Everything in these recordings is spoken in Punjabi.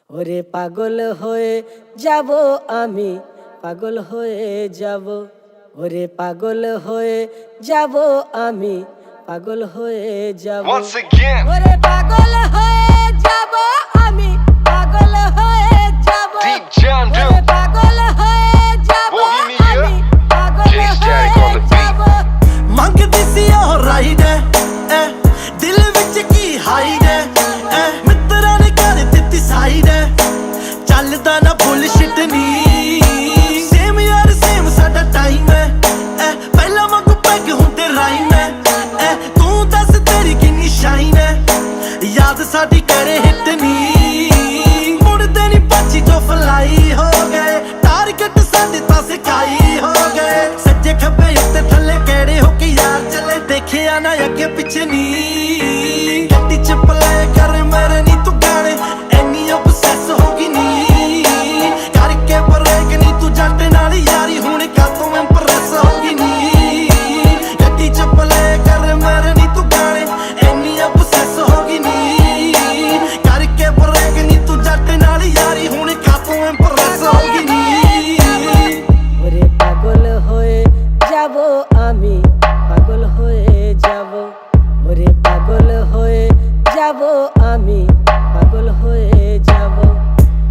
ওরে পাগল হয়ে যাব আমি, পাগল হয়ে যাব। ওরে পাগল হয়ে যাব আমি, পাগল হয়ে যাব। Once again, ওরে পাগল হয়ে যাব আমি, পাগল হয়ে যাব। Deep John ওরে Duke, পাগল হয়ে যাব Bohemia, আমি, পাগল Jay Static হয়ে on the beat. যাব। ਮੰਗਦੀ ਸੀ ਉਹ ਰਾਈਡ ਐ ਦਿਲ ਵਿੱਚ ਕੀ ਹਾਈਡ ਐ ਮਿੱਤਰਾਂ ਨੇ ਕਰ ਦਿੱਤੀ ਸਾਈਡ ਚੱਲਦਾ ਨਾ ਬੁਲਸ਼ਿਟ ਨੀ ਸੇਮ ਯਾਰ ਸੇਮ ਸਾਡਾ ਟਾਈਮ ਐ ਪਹਿਲਾਂ ਵਾਂਗੂ ਪੈਗ ਹੁੰਦੇ ਰਾਈਮ ਐ ਤੂੰ ਦੱਸ ਤੇਰੀ ਕਿੰਨੀ ਸ਼ਾਈਨ ਐ ਯਾਦ ਸਾਡੀ ਕਰੇ ਹਿੱਟ ਨੀ ਮੁੜਦੇ ਨੀ ਪਾਚੀ ਤੋਂ ਫਲਾਈ ਹੋ ਗਏ ਟਾਰਗੇਟ ਸਾਡੇ ਤਾਂ ਸਿਕਾਈ ਹੋ ਗਏ ਸੱਜੇ ਖੱਬੇ ਉੱਤੇ ਥੱਲੇ ਕਿਹੜੇ ਹੋ ਕੇ ਯਾਰ ਚੱਲੇ ਦੇਖਿਆ ਨਾ ਅੱਗੇ ਪਿੱਛੇ ਨੀ ਗੱਡੀ ਚ ਪਲੇ ਕਰ ਮੇਰੇ ਨੀ ਤੂੰ ਗਾਣੇ ਐਨੀ obsess ਹੋ ਗਈ ਨੀ ਕਰਕੇ ਬਰੇਕ ਨੀ ਤੂੰ ਜੱਟ ਨਾਲ ਯਾਰੀ ਹੁਣ ਕਾਤੋਂ ਇੰਪ੍ਰੈਸ ਹੋ ਗਈ ਨੀ ਗੱਡੀ ਚ ਪਲੇ ਕਰ ਮੇਰੇ ਨੀ ਤੂੰ ਗਾਣੇ ਐਨੀ obsess ਹੋ ਗਈ ਨੀ ਕਰਕੇ ਬਰੇਕ ਨੀ ਤੂੰ ਜੱਟ ਨਾਲ ਯਾਰੀ ਹੁਣ ਕਾਤੋਂ ਇੰਪ੍ਰੈਸ ਹੋ ਗਈ ਨੀ ওরে পাগল হয়ে যাব আমি, পাগল হয়ে যাব। ওরে পাগল হয়ে যাব আমি, পাগল হয়ে যাব।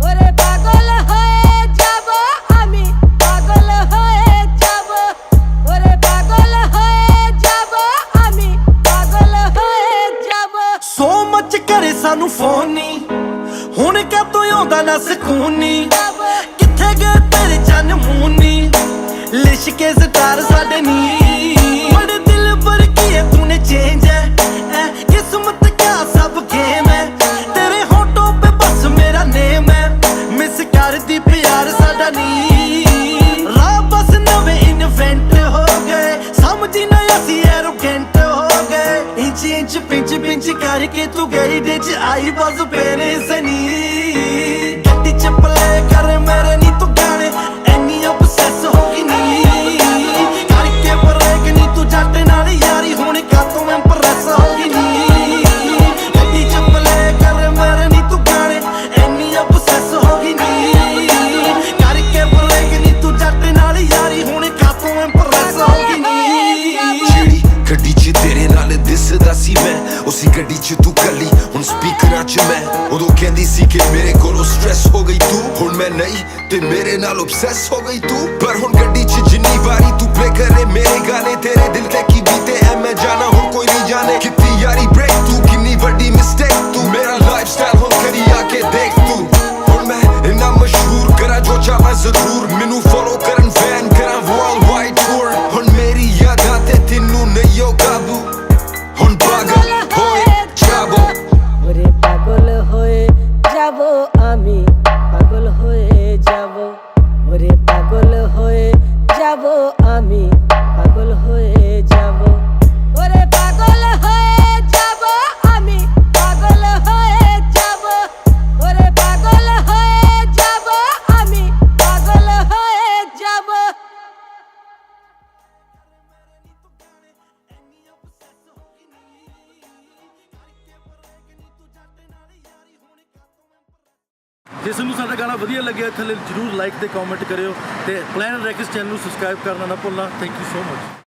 ওরে পাগল হয়ে যাব আমি, পাগল হয়ে যাব। ওরে পাগল হয়ে যাব আমি, পাগল হয়ে যাব। ਸੋ ਮੱਚ ਕਰੇ ਸਾਨੂੰ ਫੋਨ ਨੀ ਹੁਣ ਕਾਤੋਂ ਆਉਂਦਾ ਨਾ ਸਕੂਨ ਨੀ ਕਿੱਥੇ ਗਏ ਤੇਰੇ ਚੰਨ ਮੂੰਹ ਨੀ ਲਿਸ਼ਕੇ ਸਟਾਰ ਸਾਡੇ ਨੀ ਬੜੇ ਦਿਲ ਪਰ ਕੀ ਹੈ ਤੂਨੇ ਚੇਂਜ ਹੈ ਕਿਸਮਤ ਕਾ ਸਭ ਗੇਮ ਹੈ ਤੇਰੇ ਹੋਟੋਂ ਪੇ ਬਸ ਮੇਰਾ ਨੇਮ ਹੈ ਮਿਸ ਕਰਦੀ ਪਿਆਰ ਸਾਡਾ ਨੀ ਰਾਹ ਬਸ ਨਵੇਂ ਇਨਵੈਂਟ ਹੋ ਗਏ ਸਮਝੀ ਨਾ ਅਸੀਂ ਐਰੋਗੈਂਟ ਹੋ ਗਏ ਇੰਚ ਇੰਚ ਪਿੰਚ ਪਿੰਚ ਕਰਕੇ ਤੂੰ ਗਈ ਦੇ ਚ ਆਈ ਬਸ ਪੇਰੇ ਸਨੀ ਗੱਡੀ ਚ ਪਲੇ ਕਰ ਮੇਰੇ ਨੀ ਤੂੰ ਗਾਣੇ ਐਨੀ obsess ਹੋ ਗਈ ਨੀ ਕਰਕੇ ਬਰੇਕ ਨੀ ਤੂੰ ਜੱਟ ਨਾਲ ਯਾਰੀ ਹੁਣ ਕਾਤੋਂ ਇੰਪ੍ਰੈਸ ਹੋ ਗਈ ਨੀ ਗੱਡੀ ਚ ਪਲੇ ਕਰ ਮੇਰੇ ਨੀ ਤੂੰ ਗਾਣੇ ਐਨੀ obsess ਹੋ ਗਈ ਨੀ ਕਰਕੇ ਬਰੇਕ ਨੀ ਤੂੰ ਜੱਟ ਨਾਲ ਯਾਰੀ ਹੁਣ ਕਾਤੋਂ ਇੰਪ੍ਰੈਸ ਹੋ ਗਈ ਨੀ ਜਿਹੜੀ ਗੱਡੀ 'ਚ ਤੇਰੇ ਨਾਲ ਦਿਸਦਾ ਸੀ ਮੈਂ ਉਸੇ ਗੱਡੀ 'ਚ ਤੂੰ ਕੱਲੀ ਹੁਣ ਸਪੀਕਰਾਂ 'ਚ ਮੈਂ ਉਦੋਂ ਕਹਿੰਦੀ ਸੀ ਕਿ ਮੇਰੇ ਕੋਲੋਂ ਸਟ੍ਰੈਸ ਹੋ ਗਈ ਤੂੰ ਹੁਣ ਮੈਂ ਨਹੀਂ ਤੇ ਮੇਰੇ ਨਾਲ obsess ਹੋ ਗਈ ਤੂੰ ਪਰ ਹੁਣ ਗੱਡੀ 'ਚ ਜਿੰਨੀ ਵਾਰੀ ਤੂੰ ਪਲੇ ਕਰੇ ਮੇਰੇ ਗਾਣੇ ਤੇਰੇ ਦਿਲ ਤੇ ਕੀ ਬੀਤੇ ਐ ਮੈਂ ਜਾਣਾ ਹੁਣ ਕੋਈ ਨਹੀਂ ਜਾਣੇ ਕਿੰਨੀ ਯਾਰੀ ਬ੍ਰੇਕ ਤੂੰ ਕਿੰਨੀ ਵੱਡੀ ਮਿਸਟੇਕ ਤੂੰ ਮੇਰਾ ਲਾਈਫਸਟਾਈਲ ਹੁਣ ਕਰੀ ਆ ਕੇ ਦੇਖ ਤੂੰ ਹੁਣ ਮੈਂ ਇੰਨਾ ਮਸ਼ਹੂਰ ਕਰਾਂ ਜੋ ਚਾਹਾਂ ਜ਼ਰੂਰ ਮੈਨੂੰ ਫੋਲੋ ਕਰਨ ਫੈਨ ਕਰਾਂ ਵਰਲਡ ਵਾਈਡ ਟੂਰ ਹੁਣ ਮੇਰੀ ਯਾਦਾਂ ਤੇ ਤੈਨੂੰ ਨਹੀਂ ਓ ਕਾਬੂ ਹੁਣ ਪਾਗਲ ਹੋਏ ਜਾਵੋ ওরে পাগল হয়ে যাব আমি, পাগল হয়ে যাব। ওরে পাগল হয়ে যাব আমি, পাগল হয়ে যাব। ওরে পাগল হয়ে যাব আমি, পাগল হয়ে যাব। ওরে পাগল হয়ে যাব আমি, পাগল হয়ে যাব। ਜੇ ਤੁਹਾਨੂੰ ਸਾਡਾ ਗਾਣਾ ਵਧੀਆ ਲੱਗਿਆ ਥੱਲੇ ਜਰੂਰ ਲਾਈਕ ਤੇ ਕਮੈਂਟ ਕਰਿਓ ਤੇ ਪਲਾਨਟ ਰੈਕਸ ਚੈਨਲ ਨੂੰ ਸਬਸਕ੍ਰਾਈਬ ਕਰਨਾ ਨਾ ਭੁੱਲਣਾ ਥੈਂਕ ਯੂ ਸੋ ਮਚ।